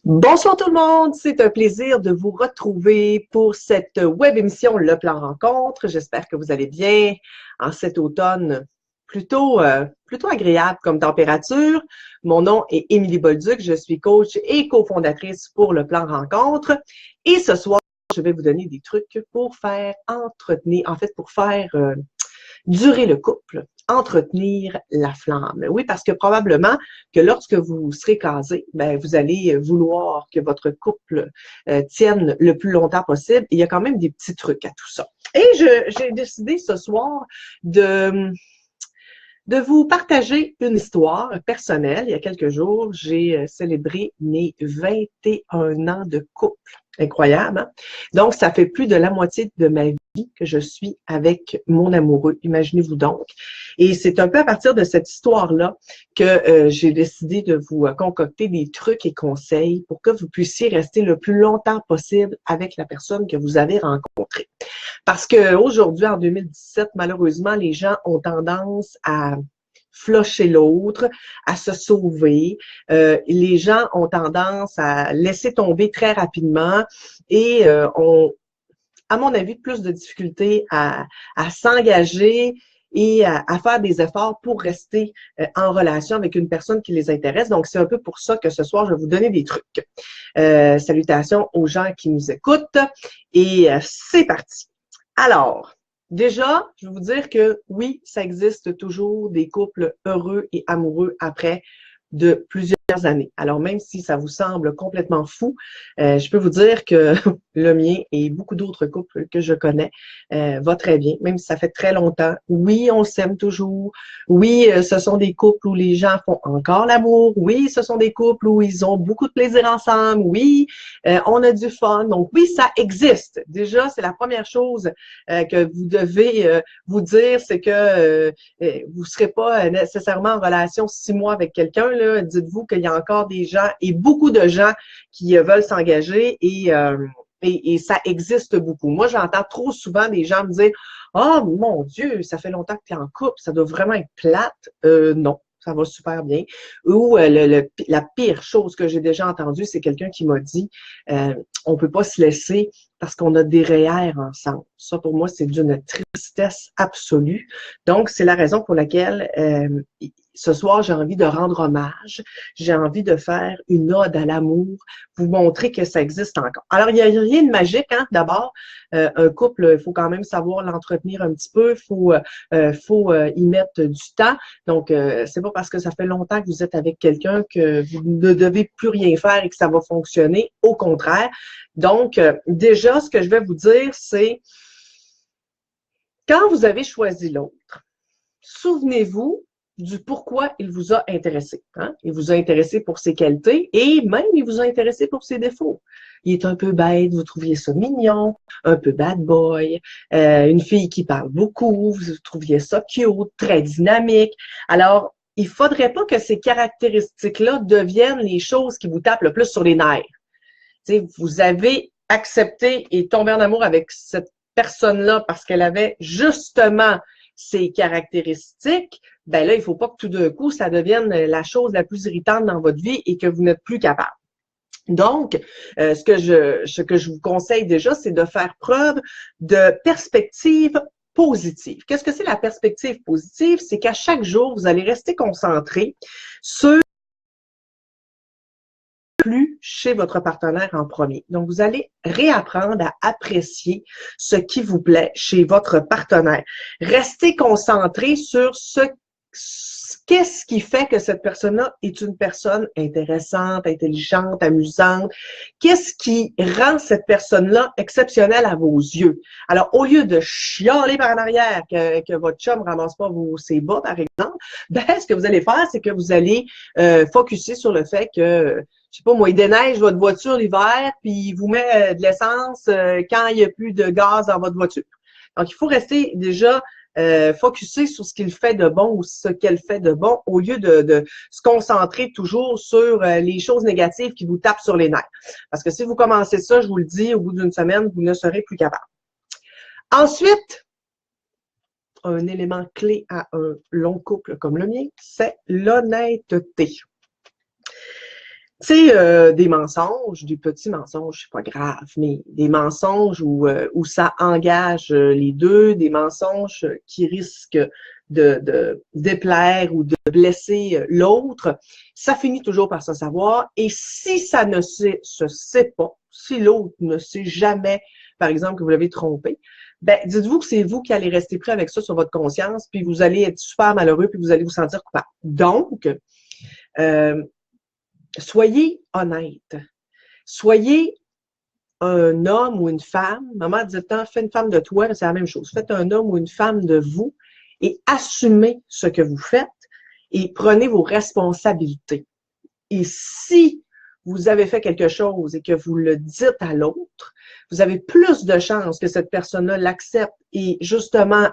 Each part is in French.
Bonsoir tout le monde, c'est un plaisir de vous retrouver pour cette web émission Le Plan Rencontre. J'espère que vous allez bien en cet automne plutôt agréable comme température. Mon nom est Émilie Bolduc, je suis coach et cofondatrice pour Le Plan Rencontre. Et ce soir, je vais vous donner des trucs pour faire pour faire durer le couple, entretenir la flamme. Oui, parce que probablement que lorsque vous serez casé, ben, vous allez vouloir que votre couple tienne le plus longtemps possible. Il y a quand même des petits trucs à tout ça. Et j'ai décidé ce soir de vous partager une histoire personnelle. Il y a quelques jours, j'ai célébré mes 21 ans de couple. Incroyable, hein? Donc, ça fait plus de la moitié de ma vie que je suis avec mon amoureux. Imaginez-vous donc. Et c'est un peu à partir de cette histoire-là que j'ai décidé de vous concocter des trucs et conseils pour que vous puissiez rester le plus longtemps possible avec la personne que vous avez rencontrée. Parce qu'aujourd'hui, en 2017, malheureusement, les gens ont tendance à flusher l'autre, à se sauver. Les gens ont tendance à laisser tomber très rapidement et ont, à mon avis, plus de difficultés à s'engager et à faire des efforts pour rester en relation avec une personne qui les intéresse. Donc, c'est un peu pour ça que ce soir, je vais vous donner des trucs. Salutations aux gens qui nous écoutent et c'est parti. Alors, déjà, je vais vous dire que oui, ça existe toujours des couples heureux et amoureux après de plusieurs années. Alors, même si ça vous semble complètement fou, je peux vous dire que le mien et beaucoup d'autres couples que je connais va très bien, même si ça fait très longtemps. Oui, on s'aime toujours. Oui, ce sont des couples où les gens font encore l'amour. Oui, ce sont des couples où ils ont beaucoup de plaisir ensemble. Oui, on a du fun. Donc, oui, ça existe. Déjà, c'est la première chose que vous devez vous dire, c'est que vous ne serez pas nécessairement en relation 6 mois avec quelqu'un. Dites-vous qu'il y a encore des gens et beaucoup de gens qui veulent s'engager et ça existe beaucoup. Moi, j'entends trop souvent des gens me dire « Oh mon Dieu, ça fait longtemps que tu es en couple, ça doit vraiment être plate. » Non, ça va super bien. Ou la pire chose que j'ai déjà entendue, c'est quelqu'un qui m'a dit on peut pas se laisser parce qu'on a des REER ensemble. Ça, pour moi, c'est d'une tristesse absolue. Donc, c'est la raison pour laquelle ce soir, j'ai envie de rendre hommage. J'ai envie de faire une ode à l'amour, vous montrer que ça existe encore. Alors, il n'y a rien de magique, hein. D'abord, un couple, il faut quand même savoir l'entretenir un petit peu. Il faut y mettre du temps. Donc, c'est pas parce que ça fait longtemps que vous êtes avec quelqu'un que vous ne devez plus rien faire et que ça va fonctionner. Au contraire. Donc, déjà, ce que je vais vous dire, c'est quand vous avez choisi l'autre, souvenez-vous du pourquoi il vous a intéressé. Hein? Il vous a intéressé pour ses qualités et même il vous a intéressé pour ses défauts. Il est un peu bête, vous trouviez ça mignon, un peu bad boy, une fille qui parle beaucoup, vous trouviez ça cute, très dynamique. Alors, il ne faudrait pas que ces caractéristiques-là deviennent les choses qui vous tapent le plus sur les nerfs. T'sais, vous avez accepté et tombé en amour avec cette personne-là parce qu'elle avait justement ces caractéristiques, ben là, il ne faut pas que tout d'un coup, ça devienne la chose la plus irritante dans votre vie et que vous n'êtes plus capable. Donc, ce que je vous conseille déjà, c'est de faire preuve de perspective positive. Qu'est-ce que c'est la perspective positive? C'est qu'à chaque jour, vous allez rester concentré sur plus chez votre partenaire en premier. Donc, vous allez réapprendre à apprécier ce qui vous plaît chez votre partenaire. Restez concentré sur qu'est-ce qui fait que cette personne-là est une personne intéressante, intelligente, amusante? Qu'est-ce qui rend cette personne-là exceptionnelle à vos yeux? Alors, au lieu de chialer par en arrière que votre chum ne ramasse pas ses bas, par exemple, ben, ce que vous allez faire, c'est que vous allez focusser sur le fait que je sais pas moi, il déneige votre voiture l'hiver, puis il vous met de l'essence quand il n'y a plus de gaz dans votre voiture. Donc, il faut rester déjà focusser sur ce qu'il fait de bon ou ce qu'elle fait de bon au lieu de se concentrer toujours sur les choses négatives qui vous tapent sur les nerfs. Parce que si vous commencez ça, je vous le dis, au bout d'une semaine, vous ne serez plus capable. Ensuite, un élément clé à un long couple comme le mien, c'est l'honnêteté. Tu sais, des mensonges, des petits mensonges, c'est pas grave, mais des mensonges où ça engage les deux, des mensonges qui risquent de déplaire ou de blesser l'autre, ça finit toujours par se savoir. Et si ça ne se sait pas, si l'autre ne sait jamais, par exemple, que vous l'avez trompé, ben dites-vous que c'est vous qui allez rester pris avec ça sur votre conscience, puis vous allez être super malheureux, puis vous allez vous sentir coupable. Donc, euh, soyez honnête. Soyez un homme ou une femme. Maman disait tant, fais une femme de toi, c'est la même chose. Faites un homme ou une femme de vous et assumez ce que vous faites et prenez vos responsabilités. Et si vous avez fait quelque chose et que vous le dites à l'autre, vous avez plus de chances que cette personne-là l'accepte et justement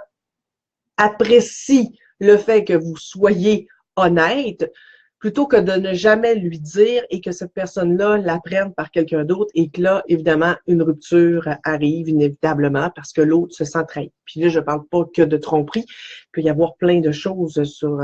apprécie le fait que vous soyez honnête plutôt que de ne jamais lui dire et que cette personne-là l'apprenne par quelqu'un d'autre et que là, évidemment, une rupture arrive inévitablement parce que l'autre se sent trahi. Puis là, je ne parle pas que de tromperie. Il peut y avoir plein de choses sur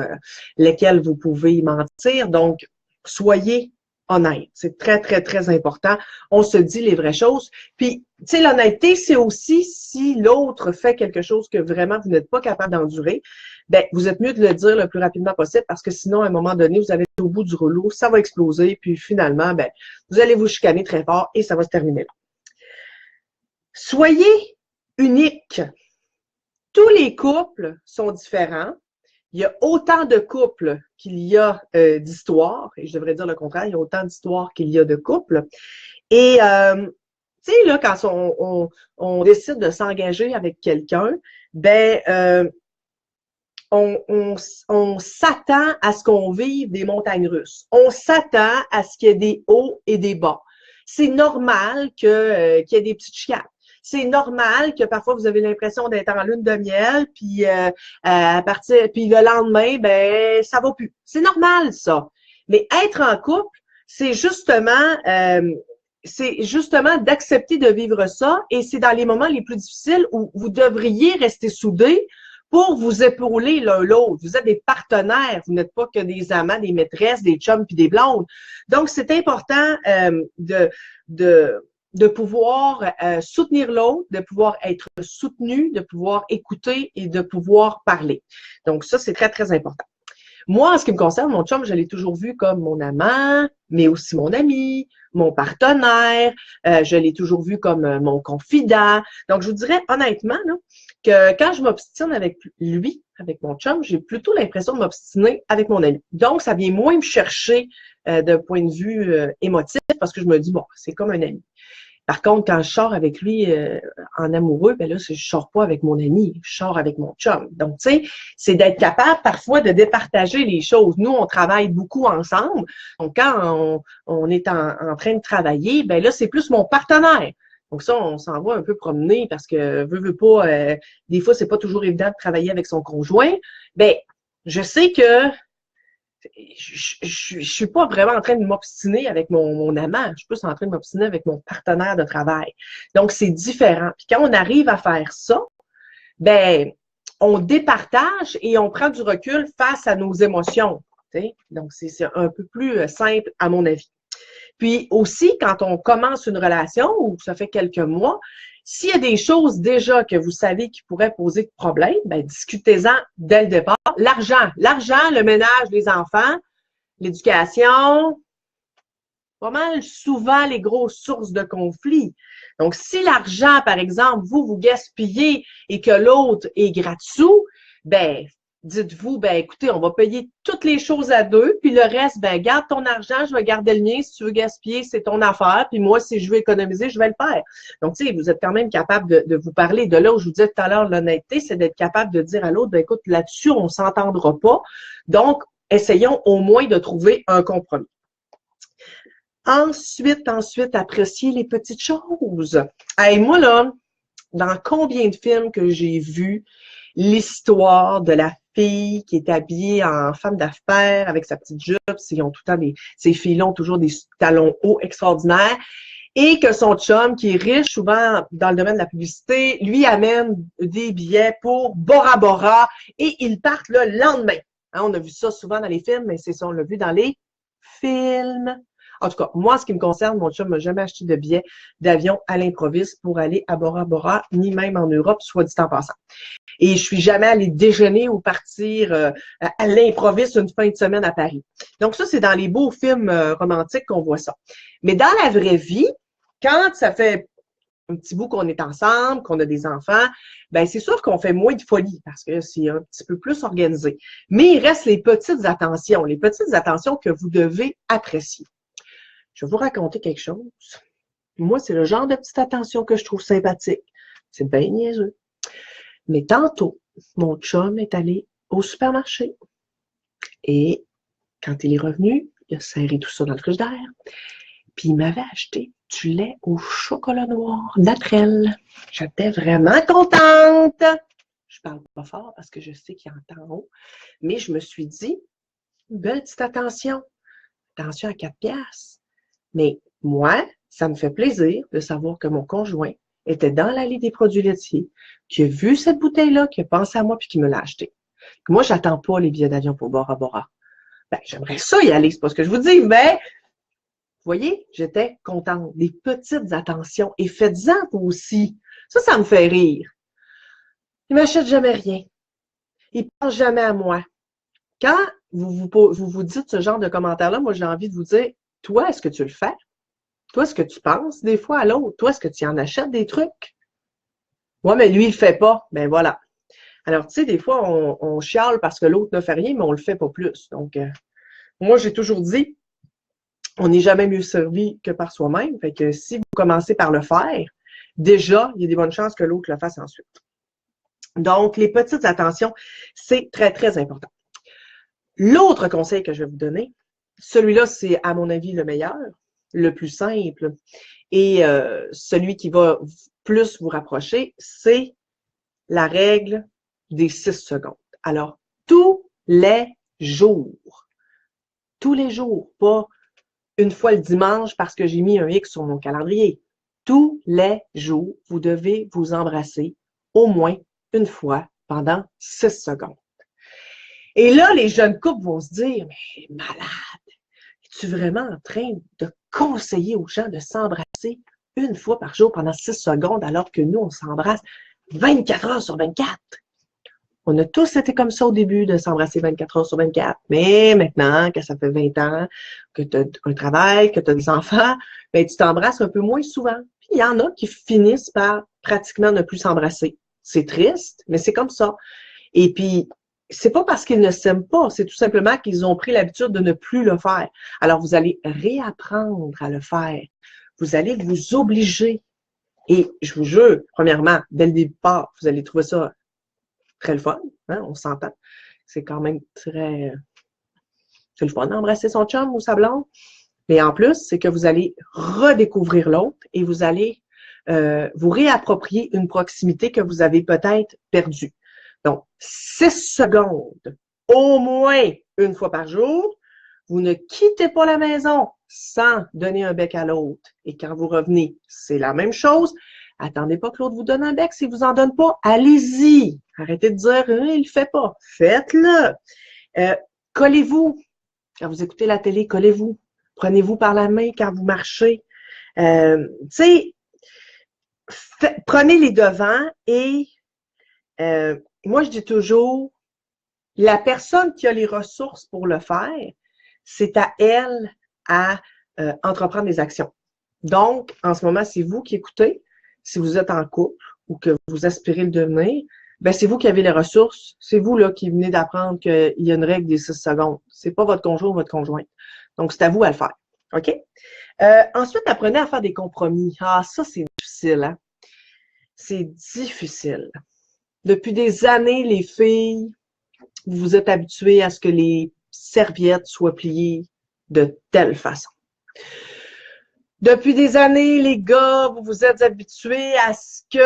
lesquelles vous pouvez mentir. Donc, soyez honnête. C'est très, très, très important. On se dit les vraies choses. Puis, tu sais, l'honnêteté, c'est aussi si l'autre fait quelque chose que vraiment vous n'êtes pas capable d'endurer, ben, vous êtes mieux de le dire le plus rapidement possible parce que sinon, à un moment donné, vous allez être au bout du rouleau, ça va exploser, puis finalement, ben, vous allez vous chicaner très fort et ça va se terminer là. Soyez unique. Tous les couples sont différents. Il y a autant de couples qu'il y a d'histoires, et je devrais dire le contraire, il y a autant d'histoires qu'il y a de couples. Et, tu sais, là, quand on décide de s'engager avec quelqu'un, ben, on s'attend à ce qu'on vive des montagnes russes. On s'attend à ce qu'il y ait des hauts et des bas. C'est normal qu'il y ait des petites chicanes. C'est normal que parfois vous avez l'impression d'être en lune de miel, puis puis le lendemain, ben ça va plus. C'est normal ça. Mais être en couple, c'est justement d'accepter de vivre ça, et c'est dans les moments les plus difficiles où vous devriez rester soudés pour vous épauler l'un l'autre. Vous êtes des partenaires, vous n'êtes pas que des amants, des maîtresses, des chums puis des blondes. Donc, c'est important de pouvoir soutenir l'autre, de pouvoir être soutenu, de pouvoir écouter et de pouvoir parler. Donc, ça, c'est très, très important. Moi, en ce qui me concerne, mon chum, je l'ai toujours vu comme mon amant, mais aussi mon ami, mon partenaire. Je l'ai toujours vu comme mon confident. Donc, je vous dirais honnêtement là, que quand je m'obstine avec lui, avec mon chum, j'ai plutôt l'impression de m'obstiner avec mon ami. Donc, ça vient moins me chercher d'un point de vue émotif parce que je me dis, bon, c'est comme un ami. Par contre, quand je sors avec lui en amoureux, ben là, je sors pas avec mon ami, je sors avec mon chum. Donc, tu sais, c'est d'être capable parfois de départager les choses. Nous, on travaille beaucoup ensemble. Donc, quand on est en train de travailler, ben là, c'est plus mon partenaire. Donc ça, on s'en va un peu promener parce que veut pas, des fois, c'est pas toujours évident de travailler avec son conjoint. Ben, je sais que je suis pas vraiment en train de m'obstiner avec mon amant, je suis plus en train de m'obstiner avec mon partenaire de travail. Donc, c'est différent. Puis quand on arrive à faire ça, ben, on départage et on prend du recul face à nos émotions. T'sais? Donc, c'est un peu plus simple à mon avis. Puis aussi, quand on commence une relation, ou ça fait quelques mois, s'il y a des choses déjà que vous savez qui pourraient poser de problème, ben discutez-en dès le départ. L'argent, le ménage, les enfants, l'éducation, pas mal souvent les grosses sources de conflits. Donc, si l'argent, par exemple, vous gaspillez et que l'autre est gratte-sous, ben dites-vous, ben écoutez, on va payer toutes les choses à deux, puis le reste, ben garde ton argent, je vais garder le mien. Si tu veux gaspiller, c'est ton affaire. Puis moi, si je veux économiser, je vais le faire. Donc, tu sais, vous êtes quand même capable de vous parler. De là où je vous disais tout à l'heure, l'honnêteté, c'est d'être capable de dire à l'autre, ben écoute, là-dessus, on s'entendra pas. Donc, essayons au moins de trouver un compromis. Ensuite, apprécier les petites choses. Hey, moi, là, dans combien de films que j'ai vu l'histoire de la fille qui est habillée en femme d'affaires avec sa petite jupe, ils ont tout le temps ces filles-là ont toujours des talons hauts extraordinaires, et que son chum, qui est riche, souvent dans le domaine de la publicité, lui amène des billets pour Bora Bora, et ils partent le lendemain. Hein, on a vu ça souvent dans les films, mais c'est ça, on l'a vu dans les films. En tout cas, moi, en ce qui me concerne, mon chum m'a jamais acheté de billet d'avion à l'improviste pour aller à Bora Bora, ni même en Europe, soit dit en passant. Et je suis jamais allée déjeuner ou partir à l'improviste une fin de semaine à Paris. Donc ça, c'est dans les beaux films romantiques qu'on voit ça. Mais dans la vraie vie, quand ça fait un petit bout qu'on est ensemble, qu'on a des enfants, ben c'est sûr qu'on fait moins de folie parce que c'est un petit peu plus organisé. Mais il reste les petites attentions que vous devez apprécier. Je vais vous raconter quelque chose. Moi, c'est le genre de petite attention que je trouve sympathique. C'est bien niaiseux. Mais tantôt, mon chum est allé au supermarché et quand il est revenu, il a serré tout ça dans le frigidaire. Puis il m'avait acheté du lait au chocolat noir naturel. J'étais vraiment contente. Je parle pas fort parce que je sais qu'il entend haut. Mais je me suis dit, belle petite attention. Attention à 4 piastres. Mais moi, ça me fait plaisir de savoir que mon conjoint était dans l'allée des produits laitiers, qui a vu cette bouteille-là, qui a pensé à moi puis qui me l'a acheté. Moi, j'attends pas les billets d'avion pour Bora Bora. Ben, j'aimerais ça y aller, c'est pas ce que je vous dis, mais vous voyez, j'étais contente. Des petites attentions. Et faites-en vous aussi. Ça me fait rire. Il m'achète jamais rien. Il pense jamais à moi. Quand vous dites ce genre de commentaire-là, moi, j'ai envie de vous dire, toi, est-ce que tu le fais? Toi, est-ce que tu penses des fois à l'autre? Toi, est-ce que tu en achètes des trucs? Ouais, mais lui, il le fait pas. Ben voilà. Alors, tu sais, des fois, on chiale parce que l'autre ne fait rien, mais on le fait pas plus. Donc, moi, j'ai toujours dit, on n'est jamais mieux servi que par soi-même. Fait que si vous commencez par le faire, déjà, il y a des bonnes chances que l'autre le fasse ensuite. Donc, les petites attentions, c'est très, très important. L'autre conseil que je vais vous donner, celui-là, c'est à mon avis le meilleur, le plus simple et celui qui va plus vous rapprocher, c'est la règle des 6 secondes. Alors, tous les jours, pas une fois le dimanche parce que j'ai mis un X sur mon calendrier. Tous les jours, vous devez vous embrasser au moins une fois pendant 6 secondes. Et là, les jeunes couples vont se dire, mais malade, es-tu vraiment en train de conseiller aux gens de s'embrasser une fois par jour pendant 6 secondes alors que nous, on s'embrasse 24 heures sur 24? On a tous été comme ça au début de s'embrasser 24 heures sur 24. Mais maintenant, que ça fait 20 ans, que tu as un travail, que tu as des enfants, ben, tu t'embrasses un peu moins souvent. Puis il y en a qui finissent par pratiquement ne plus s'embrasser. C'est triste, mais c'est comme ça. Et puis, c'est pas parce qu'ils ne s'aiment pas, c'est tout simplement qu'ils ont pris l'habitude de ne plus le faire. Alors, vous allez réapprendre à le faire. Vous allez vous obliger. Et je vous jure, premièrement, dès le départ, vous allez trouver ça très le fun, hein, on s'entend. C'est quand même très... C'est le fun d'embrasser son chum ou sa blonde. Mais en plus, c'est que vous allez redécouvrir l'autre et vous allez vous réapproprier une proximité que vous avez peut-être perdue. Donc, 6 secondes, au moins une fois par jour, vous ne quittez pas la maison sans donner un bec à l'autre. Et quand vous revenez, c'est la même chose. Attendez pas que l'autre vous donne un bec. S'il vous en donne pas, allez-y. Arrêtez de dire, il le fait pas. Faites-le. Collez-vous. Quand vous écoutez la télé, collez-vous. Prenez-vous par la main quand vous marchez. Tu sais, prenez les devants et moi, je dis toujours, la personne qui a les ressources pour le faire, c'est à elle à entreprendre des actions. Donc, en ce moment, c'est vous qui écoutez. Si vous êtes en couple ou que vous aspirez le devenir, ben c'est vous qui avez les ressources. C'est vous là qui venez d'apprendre qu'il y a une règle des 6 secondes. C'est pas votre conjoint ou votre conjointe. Donc, c'est à vous à le faire. OK? Ensuite, apprenez à faire des compromis. Ah, ça, c'est difficile, hein? C'est difficile. Depuis des années, les filles, vous vous êtes habituées à ce que les serviettes soient pliées de telle façon. Depuis des années, les gars, vous vous êtes habitués à ce que,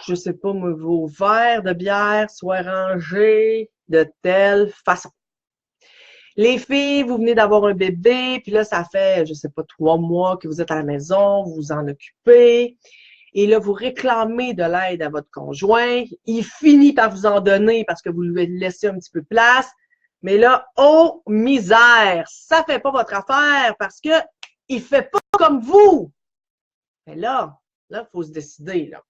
je sais pas, vos verres de bière soient rangés de telle façon. Les filles, vous venez d'avoir un bébé, puis là, ça fait, je sais pas, 3 mois que vous êtes à la maison, vous vous en occupez, et là, vous réclamez de l'aide à votre conjoint. Il finit par vous en donner parce que vous lui laissez un petit peu de place. Mais là, oh, misère! Ça fait pas votre affaire parce que il fait pas comme vous. Mais là, il faut se décider, là.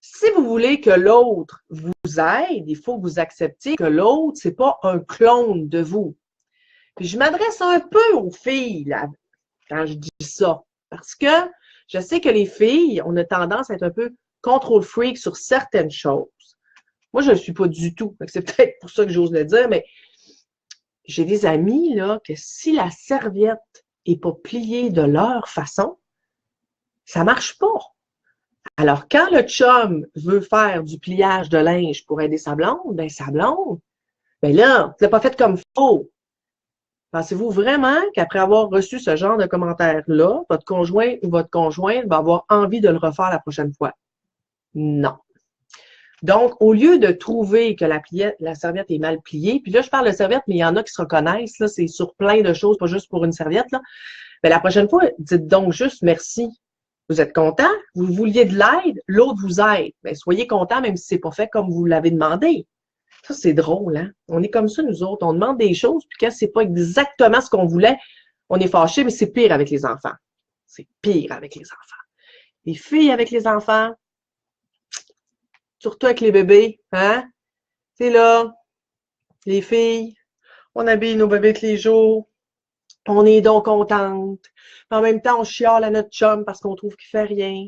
Si vous voulez que l'autre vous aide, il faut que vous acceptiez que l'autre, c'est pas un clone de vous. Puis je m'adresse un peu aux filles, là, quand je dis ça. Parce que je sais que les filles, on a tendance à être un peu control freak sur certaines choses. Moi, je ne le suis pas du tout. C'est peut-être pour ça que j'ose le dire, mais j'ai des amis, là, que si la serviette n'est pas pliée de leur façon, ça marche pas. Alors, quand le chum veut faire du pliage de linge pour aider sa blonde, ben là, tu l'as pas fait comme faut. Pensez-vous vraiment qu'après avoir reçu ce genre de commentaire-là, votre conjoint ou votre conjointe va avoir envie de le refaire la prochaine fois? Non. Donc, au lieu de trouver que la serviette est mal pliée, puis là, je parle de serviette, mais il y en a qui se reconnaissent, là, c'est sur plein de choses, pas juste pour une serviette, là. Mais la prochaine fois, dites donc juste merci. Vous êtes content, vous vouliez de l'aide, l'autre vous aide. Bien, soyez content même si c'est pas fait comme vous l'avez demandé. Ça, c'est drôle, hein? On est comme ça, nous autres. On demande des choses, puis quand c'est pas exactement ce qu'on voulait, on est fâché, mais c'est pire avec les enfants. C'est pire avec les enfants. Les filles avec les enfants, surtout avec les bébés, hein? C'est là, les filles, on habille nos bébés tous les jours, on est donc contente. En même temps, on chiale à notre chum parce qu'on trouve qu'il fait rien.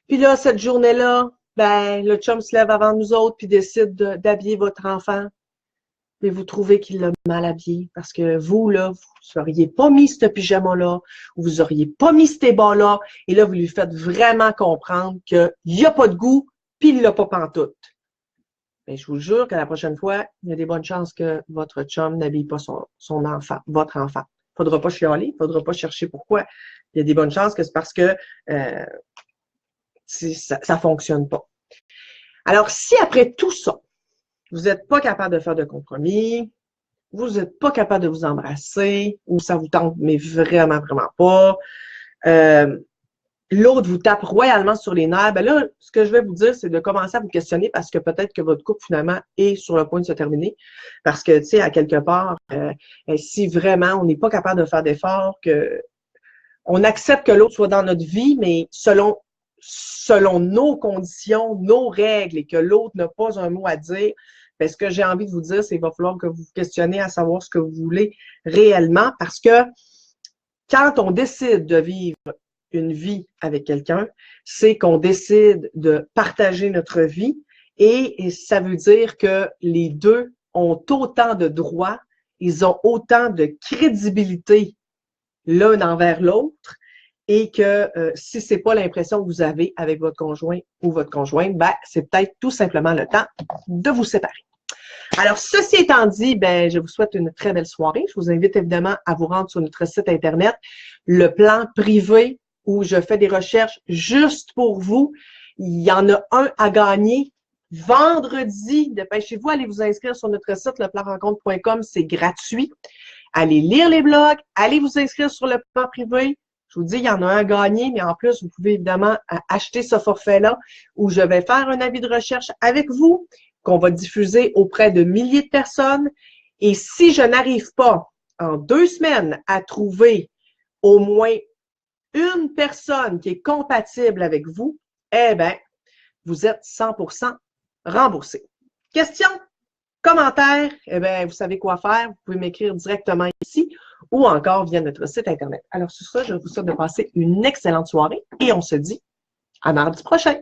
Puis là, cette journée-là, ben, le chum se lève avant nous autres puis décide d'habiller votre enfant. Mais vous trouvez qu'il l'a mal habillé parce que vous, là, vous n'auriez pas mis ce pyjama-là, ou vous n'auriez pas mis ces bas-là, et là, vous lui faites vraiment comprendre qu'il n'y a pas de goût, puis il ne l'a pas pantoute. Mais je vous jure que la prochaine fois, il y a des bonnes chances que votre chum n'habille pas son enfant, votre enfant. Il ne faudra pas chialer, il ne faudra pas chercher pourquoi. Il y a des bonnes chances que c'est parce que ça ne fonctionne pas. Alors, si après tout ça, vous n'êtes pas capable de faire de compromis, vous n'êtes pas capable de vous embrasser, ou ça vous tente, mais vraiment, vraiment pas, l'autre vous tape royalement sur les nerfs, ben là, ce que je vais vous dire, c'est de commencer à vous questionner parce que peut-être que votre couple, finalement, est sur le point de se terminer. Parce que, tu sais, à quelque part, si vraiment on n'est pas capable de faire d'efforts, que on accepte que l'autre soit dans notre vie, mais selon nos conditions, nos règles, et que l'autre n'a pas un mot à dire, ben, ce que j'ai envie de vous dire, c'est qu'il va falloir que vous vous questionnez à savoir ce que vous voulez réellement, parce que quand on décide de vivre une vie avec quelqu'un, c'est qu'on décide de partager notre vie et ça veut dire que les deux ont autant de droits, ils ont autant de crédibilité l'un envers l'autre et que si c'est pas l'impression que vous avez avec votre conjoint ou votre conjointe, ben, c'est peut-être tout simplement le temps de vous séparer. Alors, ceci étant dit, ben, je vous souhaite une très belle soirée. Je vous invite évidemment à vous rendre sur notre site Internet, le plan privé, où je fais des recherches juste pour vous. Il y en a un à gagner vendredi. Dépêchez-vous, allez vous inscrire sur notre site, leplanrencontre.com, c'est gratuit. Allez lire les blogs, allez vous inscrire sur le plan privé. Je vous dis, il y en a un à gagner, mais en plus, vous pouvez évidemment acheter ce forfait-là où je vais faire un avis de recherche avec vous, qu'on va diffuser auprès de milliers de personnes. Et si je n'arrive pas en 2 semaines à trouver au moins une personne qui est compatible avec vous, eh bien, vous êtes 100% remboursé. Question? Commentaire? Eh bien, vous savez quoi faire. Vous pouvez m'écrire directement ici ou encore via notre site Internet. Alors, sur ça, je vous souhaite de passer une excellente soirée et on se dit à mardi prochain.